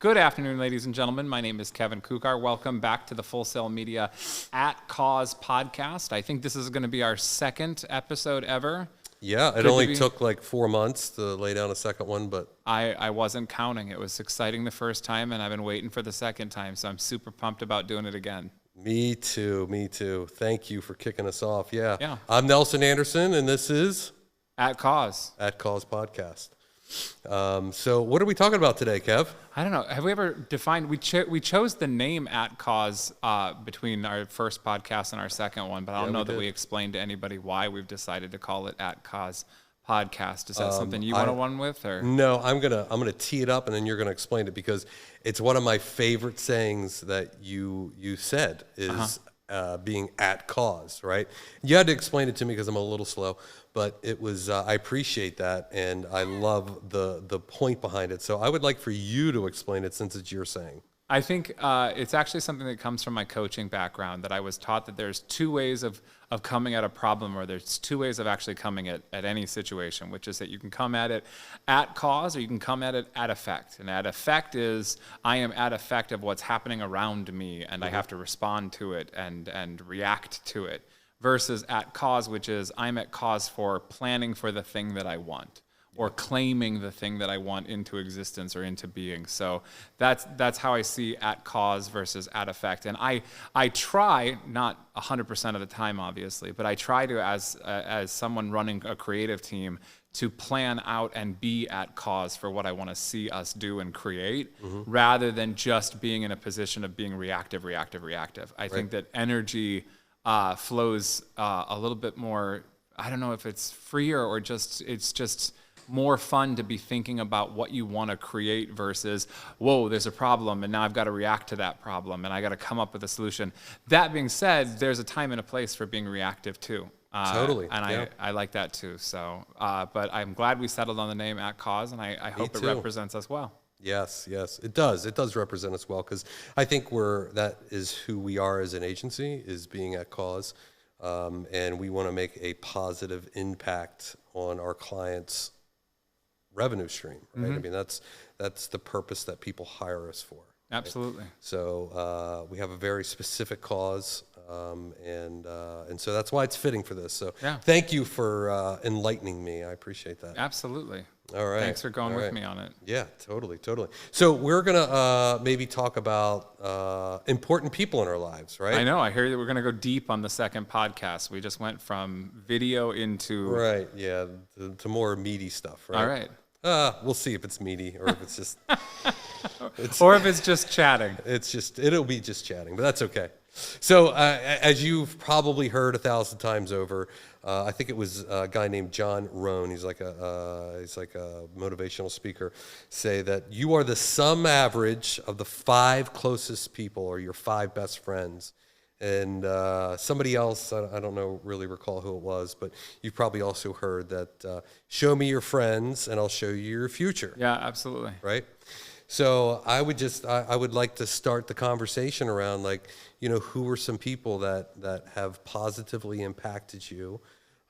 Good afternoon, ladies and gentlemen. My name is Kevin Kukar. Welcome back to the Full Sail Media At Cause podcast. I think this is going to be our second episode ever. Yeah, it only took like 4 months to lay down a second one, but I wasn't counting. It was exciting the first time, and I've been waiting for the second time, so I'm super pumped about doing it again. Me too. Thank you for kicking us off. Yeah. I'm Nelson Anderson, and this is At Cause. At Cause Podcast. So what are we talking about today, Kev? I don't know. Have we ever defined? We chose the name At Cause between our first podcast and our second one, but I don't know that we explained to anybody why we've decided to call it At Cause Podcast. Is that something you want to run with, or no? I'm gonna tee it up, and then you're gonna explain it because it's one of my favorite sayings that you said is being at cause, right? You had to explain it to me because I'm a little slow, but it was I appreciate that, and I love the point behind it. So I would like for you to explain it since it's your saying. I think it's actually something that comes from my coaching background, that I was taught that there's two ways of coming at a problem, or there's two ways of actually coming at any situation, which is that you can come at it at cause, or you can come at it at effect. And at effect is I am at effect of what's happening around me, and I have to respond to it and react to it, versus at cause, which is I'm at cause for planning for the thing that I want, or claiming the thing that I want into existence or into being. So that's how I see at cause versus at effect. And I try, not 100% of the time, obviously, but I try to, as someone running a creative team, to plan out and be at cause for what I want to see us do and create, rather than just being in a position of being reactive. I think that energy flows a little bit more, I don't know if it's freer or it's just more fun to be thinking about what you want to create versus, whoa, there's a problem and now I've got to react to that problem and I got to come up with a solution. That being said, there's a time and a place for being reactive too. Totally. And I like that too. So, but I'm glad we settled on the name At Cause, and I hope it represents us well. Yes, it does. It does represent us well, because I think that is who we are as an agency, is being at cause, and we want to make a positive impact on our clients' revenue stream, right? I mean, that's the purpose that people hire us for. Absolutely. Right? So we have a very specific cause, and so that's why it's fitting for this. So thank you for enlightening me. I appreciate that. Absolutely. All right. Thanks for going with me on it. Yeah, totally. So we're going to maybe talk about important people in our lives, right? I know. I hear that we're going to go deep on the second podcast. We just went from video into... Right, yeah, to more meaty stuff, right? All right. We'll see if it's meaty or if it's just... or if it's just chatting. It'll be just chatting, but that's okay. So as you've probably heard 1,000 times over, I think it was a guy named John Rohn. He's like a motivational speaker. Say that you are the sum average of the 5 closest people, or your 5 best friends. And somebody else, I don't know, really recall who it was, but you've probably also heard that show me your friends and I'll show you your future. Yeah, absolutely. Right? So I would like to start the conversation around, like, who are some people that have positively impacted you,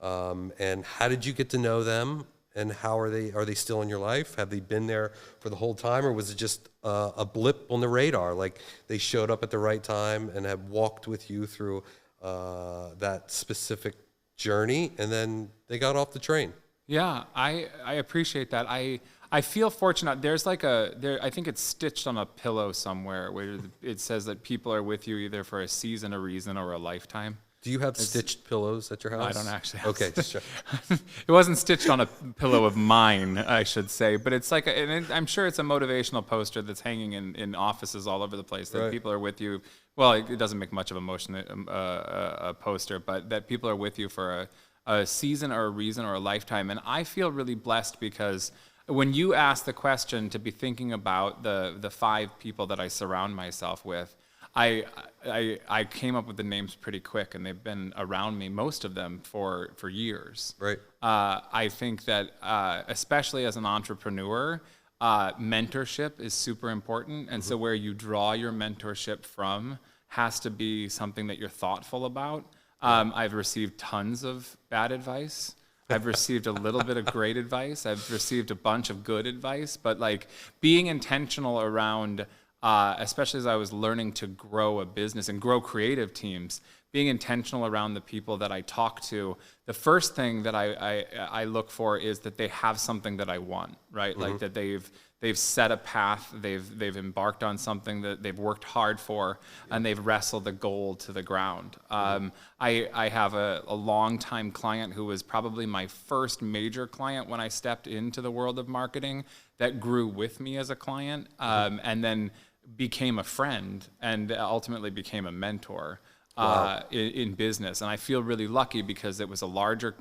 and how did you get to know them, and how are they still in your life? Have they been there for the whole time, or was it just a blip on the radar, like they showed up at the right time and have walked with you through that specific journey, and then they got off the train? Yeah, I appreciate that. I feel fortunate. There's I think it's stitched on a pillow somewhere where it says that people are with you either for a season, a reason, or a lifetime. Do you have stitched pillows at your house? I don't actually. Okay, just check. It wasn't stitched on a pillow of mine, I should say, but it's like, I'm sure it's a motivational poster that's hanging in offices all over the place, that people are with you. Well, it doesn't make much of a motion, a poster, but that people are with you for a season or a reason or a lifetime. And I feel really blessed because when you ask the question, to be thinking about the 5 people that I surround myself with, I came up with the names pretty quick, and they've been around me, most of them, for years. Right. I think that especially as an entrepreneur, mentorship is super important, and so where you draw your mentorship from has to be something that you're thoughtful about. I've received tons of bad advice. I've received a little bit of great advice. I've received a bunch of good advice, but like being intentional around, especially as I was learning to grow a business and grow creative teams, being intentional around the people that I talk to, the first thing that I look for is that they have something that I want, right? Like that they've set a path, they've embarked on something that they've worked hard for, and they've wrestled the goal to the ground. I have a longtime client who was probably my first major client when I stepped into the world of marketing that grew with me as a client, and then became a friend and ultimately became a mentor. Wow. In business, and I feel really lucky because it was a larger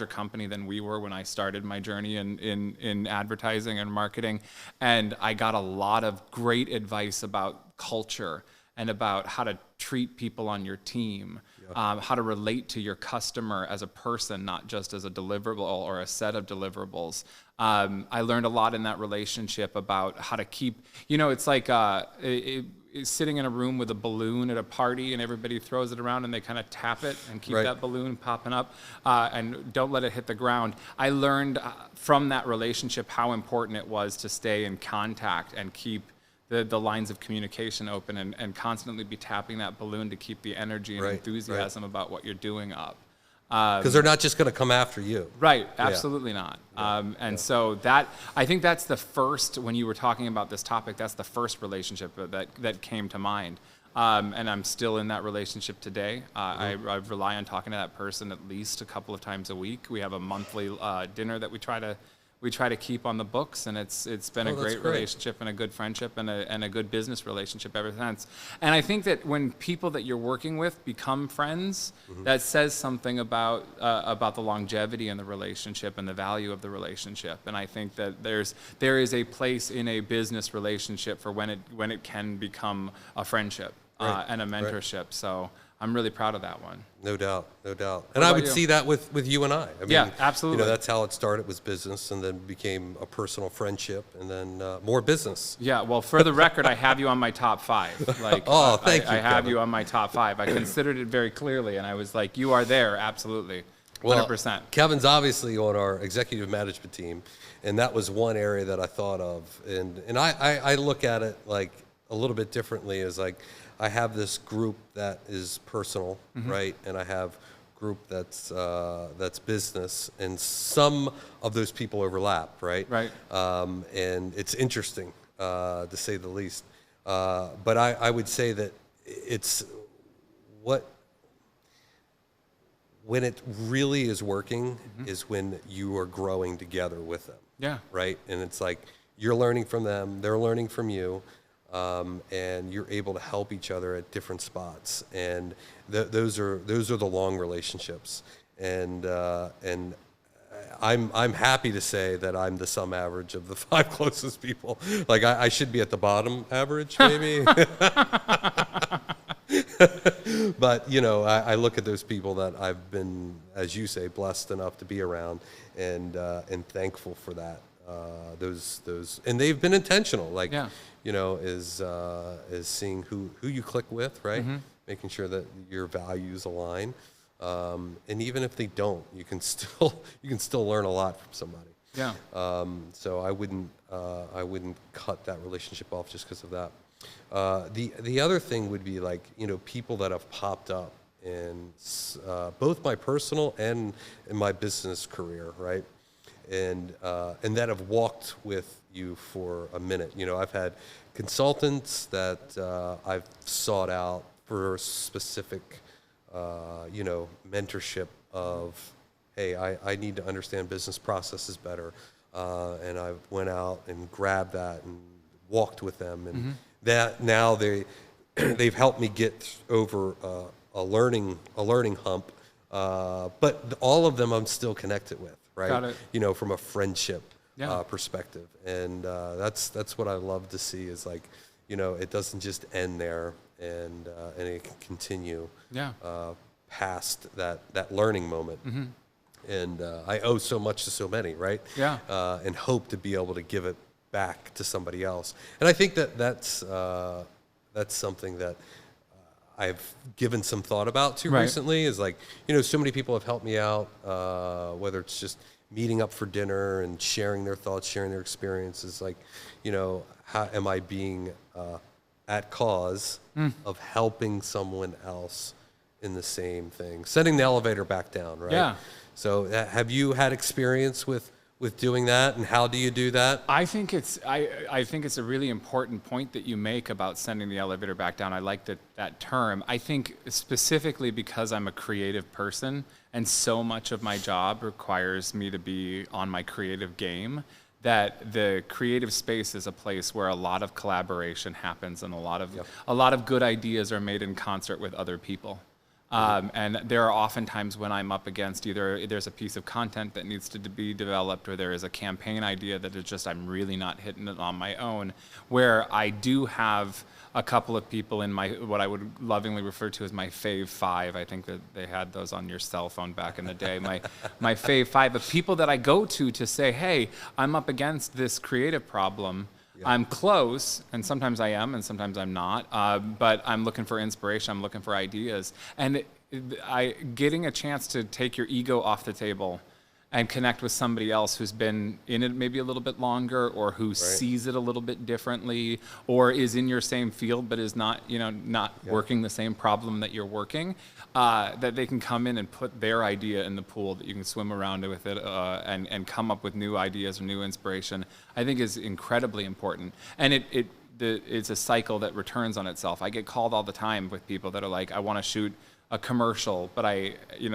company than we were when I started my journey in advertising and marketing, and I got a lot of great advice about culture and about how to treat people on your team, how to relate to your customer as a person, not just as a deliverable or a set of deliverables. I learned a lot in that relationship about how to keep, it's like sitting in a room with a balloon at a party and everybody throws it around and they kind of tap it and keep that balloon popping up and don't let it hit the ground. I learned from that relationship how important it was to stay in contact and keep the lines of communication open and constantly be tapping that balloon to keep the energy and enthusiasm about what you're doing up. Because they're not just going to come after you. Right, absolutely not. So that, I think that's the first, when you were talking about this topic, that's the first relationship that came to mind. And I'm still in that relationship today. I rely on talking to that person at least a couple of times a week. We have a monthly dinner that we try to keep on the books, and it's been a great relationship and a good friendship and a good business relationship ever since. And I think that when people that you're working with become friends, that says something about the longevity in the relationship and the value of the relationship. And I think that there is a place in a business relationship for when it can become a friendship and a mentorship. So I'm really proud of that one. No doubt. And I would see that with you and I. I mean, yeah, absolutely. That's how it started, was business, and then became a personal friendship, and then more business. Yeah, well, for the record, I have you on my top 5. Like, thank you, I have you on my top 5. I considered it very clearly, and I was like, you are there, absolutely, 100%. Well, Kevin's obviously on our executive management team, and that was one area that I thought of. And I look at it like a little bit differently, as like, I have this group that is personal, right? And I have group that's business, and some of those people overlap, right? Right. And it's interesting, to say the least. But I would say that it's when it really is working is when you are growing together with them. Yeah. Right? And it's like you're learning from them, they're learning from you. And you're able to help each other at different spots, and those are the long relationships. And I'm happy to say that I'm the sum average of the 5 closest people. Like I should be at the bottom average, maybe. But I look at those people that I've been, as you say, blessed enough to be around, and thankful for that. Those, and they've been intentional. Like, is seeing who you click with, right? Making sure that your values align, and even if they don't, you can still learn a lot from somebody. Yeah. So I wouldn't cut that relationship off just because of that. The other thing would be like people that have popped up in both my personal and in my business career, right? And that have walked with you for a minute. I've had consultants that I've sought out for specific, mentorship of, hey, I need to understand business processes better. And I went out and grabbed that and walked with them. And that now they've helped me get over a learning hump. But all of them I'm still connected with. Right. Got it. From a friendship perspective. And that's what I love to see is like, it doesn't just end there, and it can continue past that learning moment. And I owe so much to so many, right? Yeah. And hope to be able to give it back to somebody else. And I think that's something that I've given some thought about to Right. recently is like, so many people have helped me out, whether it's just meeting up for dinner and sharing their thoughts, sharing their experiences. Like, how am I being at cause of helping someone else in the same thing? Setting the elevator back down, right? Yeah. So have you had experience with doing that, and how do you do that? I think it's a really important point that you make about sending the elevator back down. I like that term. I think specifically because I'm a creative person and so much of my job requires me to be on my creative game, that the creative space is a place where a lot of collaboration happens and a lot of good ideas are made in concert with other people. And there are often times when I'm up against either there's a piece of content that needs to be developed, or there is a campaign idea that is just I'm really not hitting it on my own, where I do have a couple of people in my, what I would lovingly refer to as my fave five. I think that they had those on your cell phone back in the day. My fave five of people that I go to say, hey, I'm up against this creative problem. I'm close, and sometimes I am, and sometimes I'm not. But I'm looking for inspiration. I'm looking for ideas, and getting a chance to take your ego off the table and connect with somebody else who's been in it maybe a little bit longer, or who sees it a little bit differently, or is in your same field but is not, working the same problem that you're working. That they can come in and put their idea in the pool, that you can swim around with it and come up with new ideas or new inspiration, I think is incredibly important. And it's a cycle that returns on itself. I get called all the time with people that are like, I want to shoot a commercial, but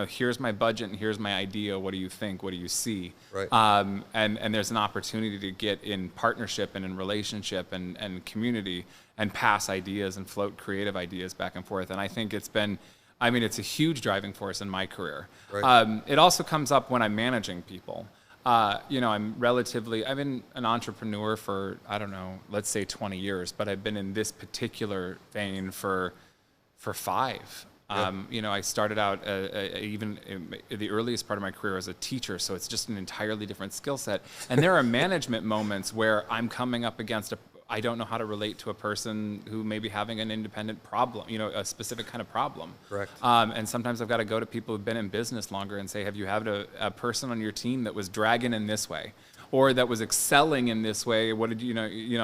here's my budget and here's my idea. What do you think? What do you see? Right. And there's an opportunity to get in partnership and in relationship and community and pass ideas and float creative ideas back and forth. And I think it's a huge driving force in my career. Right. It also comes up when I'm managing people. I've been an entrepreneur for, I don't know, let's say 20 years, but I've been in this particular vein for 5. I started out even in the earliest part of my career as a teacher, so it's just an entirely different skill set. And there are management moments where I'm coming up against I don't know how to relate to a person who may be having an independent problem, a specific kind of problem. Correct. And sometimes I've got to go to people who've been in business longer and say, have you had a person on your team that was dragging in this way, or that was excelling in this way? What did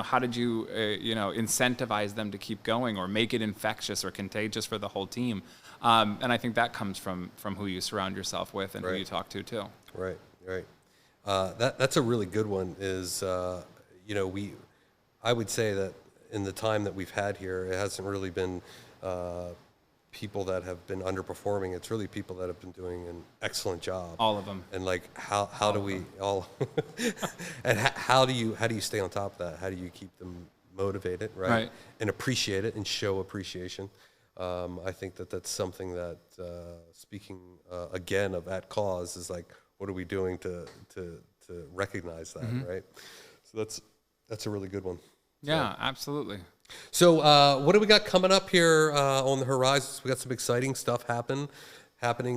how did you incentivize them to keep going, or make it infectious or contagious for the whole team? And I think that comes from who you surround yourself with and who you talk to too. Right. That's a really good one. I would say that in the time that we've had here, it hasn't really been people that have been underperforming. It's really people that have been doing an excellent job. All of them. And like, how do we all? And how do you stay on top of that? How do you keep them motivated, right? And appreciate it and show appreciation. I think that's something that, speaking again of at cause, is like, what are we doing to recognize that, right? So that's a really good one. Yeah, absolutely. So what do we got coming up here on the horizons? We got some exciting stuff happening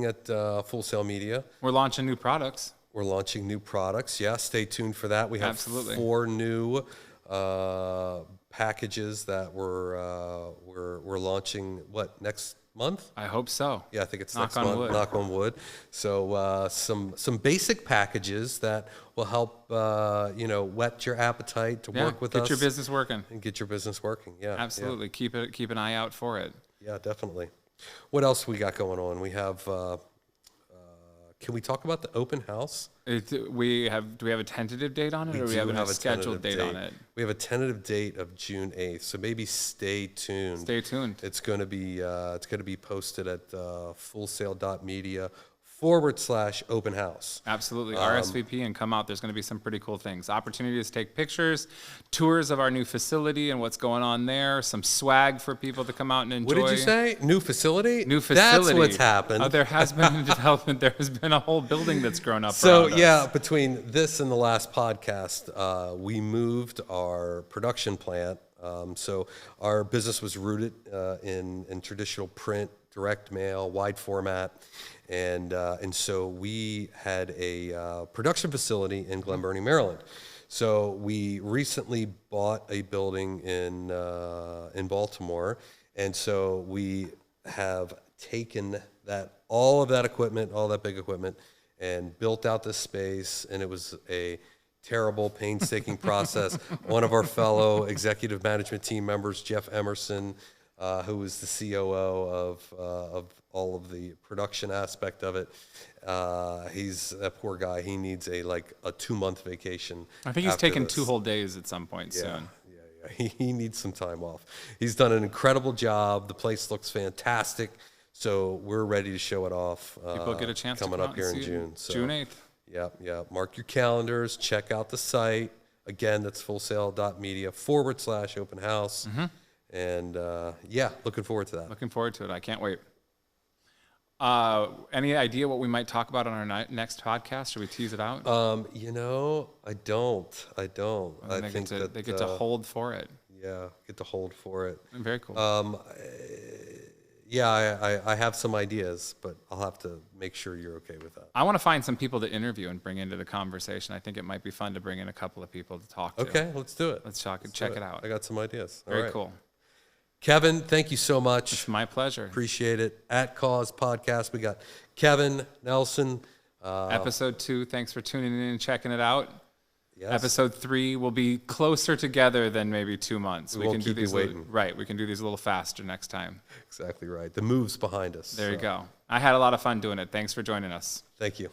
at Full Sail Media. We're launching new products. We're launching new products. Yeah, stay tuned for that. We have 4 new packages that we're launching. What, next month? I hope so. Yeah, I think it's next month. Knock on wood. So some basic packages that will help whet your appetite to work with us. Get your business working. And get your business working. Yeah, absolutely. Yeah. Keep an eye out for it. Yeah, definitely. What else we got going on? We have. Can we talk about the open house? Do we have a tentative date on it, or we have a scheduled date on it? We have a tentative date of June 8th, so maybe stay tuned. Stay tuned. It's going to be posted at fullsail.media/open house. Absolutely. RSVP and come out. There's going to be some pretty cool things. Opportunities to take pictures, tours of our new facility and what's going on there, some swag for people to come out and enjoy. What did you say? New facility? New facility. That's what's happened. There has been development. There has been a whole building that's grown up. So yeah, between this and the last podcast, we moved our production plant. So our business was rooted in traditional print, direct mail, wide format. And so we had a production facility in Glen Burnie, Maryland. So we recently bought a building in Baltimore, and so we have taken all of that equipment, all that big equipment, and built out this space, and it was a terrible, painstaking process. One of our fellow executive management team members, Jeff Emerson, who was the COO of all of the production aspect of it, he's that poor guy. He needs a 2-month vacation. I think he's after taking this. 2 whole days at some point soon. He needs some time off. He's done an incredible job. The place looks fantastic. So we're ready to show it off. People get a chance coming to come up here out and in see it. June. So, June 8th. Yeah. Mark your calendars. Check out the site. Again, that's fullsail.media/open house. And looking forward to that. Looking forward to it. I can't wait. Any idea what we might talk about on our next podcast? Should we tease it out? I don't. I think they get to hold for it. Yeah, get to hold for it. Very cool. I have some ideas, but I'll have to make sure you're okay with that. I want to find some people to interview and bring into the conversation. I think it might be fun to bring in a couple of people to talk to. Okay, let's do it. Let's check it out. I got some ideas. All Very right. cool. Kevin, thank you so much. It's my pleasure. Appreciate it. At Cause Podcast, we got Kevin Nelson. Episode 2, thanks for tuning in and checking it out. Yes. Episode 3 will be closer together than maybe 2 months. We won't keep you waiting. Right, we can do these a little faster next time. Exactly right. The move's behind us. There you go. I had a lot of fun doing it. Thanks for joining us. Thank you.